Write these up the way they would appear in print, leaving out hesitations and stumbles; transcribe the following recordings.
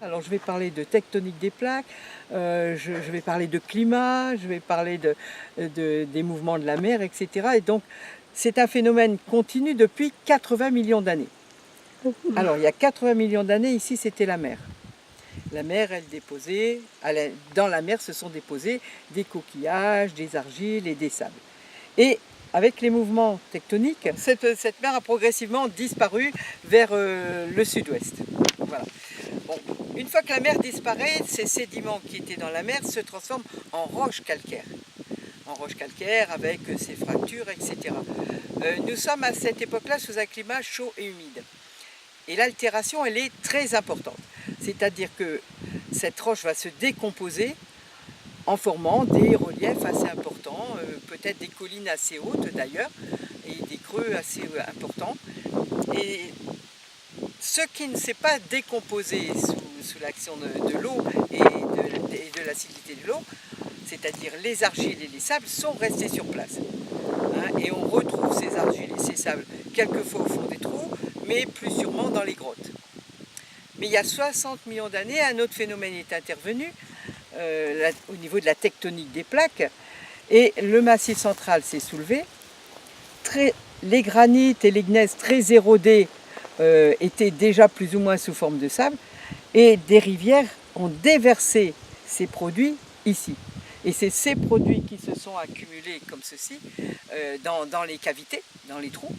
Alors je vais parler de tectonique des plaques, je vais parler de climat, je vais parler des mouvements de la mer, etc. Et donc c'est un phénomène continu depuis 80 millions d'années. Alors il y a 80 millions d'années, ici c'était la mer. La mer, elle déposait, dans la mer se sont déposés des coquillages, des argiles et des sables. Et avec les mouvements tectoniques, cette mer a progressivement disparu vers le sud-ouest. Voilà. Bon, une fois que la mer disparaît, ces sédiments qui étaient dans la mer se transforment en roches calcaires. En roches calcaires avec ses fractures, etc. Nous sommes à cette époque-là sous un climat chaud et humide. Et l'altération, elle est très importante. C'est-à-dire que cette roche va se décomposer en formant des reliefs assez importants, peut-être des collines assez hautes d'ailleurs, et des creux assez importants. Et ce qui ne s'est pas décomposé sous l'action de l'eau et de l'acidité de l'eau, c'est-à-dire les argiles et les sables, sont restés sur place. Et on retrouve ces argiles et ces sables quelquefois au fond des trous, mais plus sûrement dans les grottes. Mais il y a 60 millions d'années, un autre phénomène est intervenu au niveau de la tectonique des plaques, et le massif central s'est soulevé. Les granites et les gneiss très érodés étaient déjà plus ou moins sous forme de sable, et des rivières ont déversé ces produits ici. Et c'est ces produits qui se sont accumulés comme ceci dans les cavités, dans les trous,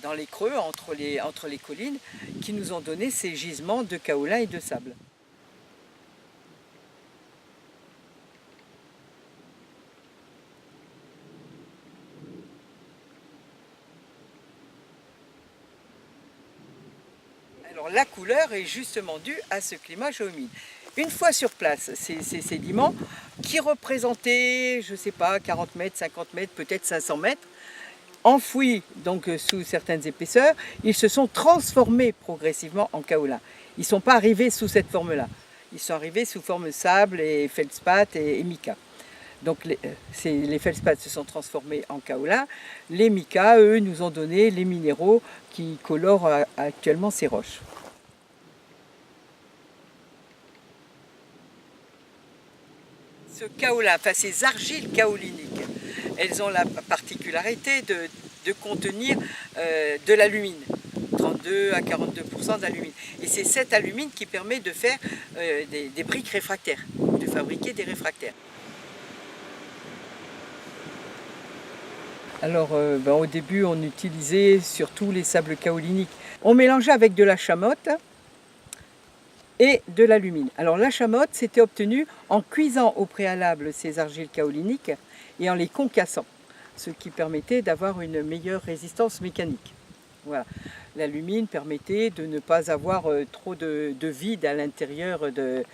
dans les creux entre les collines, qui nous ont donné ces gisements de kaolin et de sable. Alors la couleur est justement due à ce climat chaud humide. Une fois sur place, ces sédiments qui représentaient, je ne sais pas, 40 mètres, 50 mètres, peut-être 500 mètres, enfouis donc sous certaines épaisseurs, ils se sont transformés progressivement en kaolin. Ils ne sont pas arrivés sous cette forme-là. Ils sont arrivés sous forme sable et feldspath et mica. Donc les feldspaths se sont transformés en kaolin. Les mica, eux, nous ont donné les minéraux qui colorent actuellement ces roches. Ce kaolin, enfin ces argiles kaoliniques, elles ont la particularité de contenir de l'alumine, 32 à 42% d'alumine. Et c'est cette alumine qui permet de faire des briques réfractaires, de fabriquer des réfractaires. Alors au début on utilisait surtout les sables kaoliniques. On mélangeait avec de la chamotte et de l'alumine. Alors la chamotte, c'était obtenu en cuisant au préalable ces argiles kaoliniques et en les concassant, ce qui permettait d'avoir une meilleure résistance mécanique. Voilà. L'alumine permettait de ne pas avoir trop de vide à l'intérieur de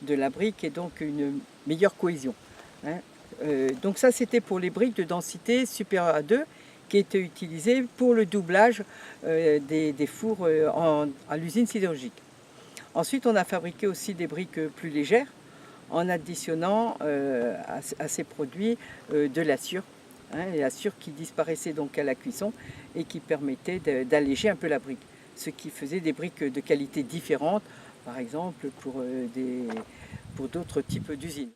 la brique et donc une meilleure cohésion. Donc ça c'était pour les briques de densité supérieure à 2 qui étaient utilisées pour le doublage des fours à l'usine sidérurgique. Ensuite on a fabriqué aussi des briques plus légères en additionnant à ces produits de l'acier. L'acier qui disparaissait donc à la cuisson et qui permettait d'alléger un peu la brique. Ce qui faisait des briques de qualité différente, par exemple pour d'autres types d'usines.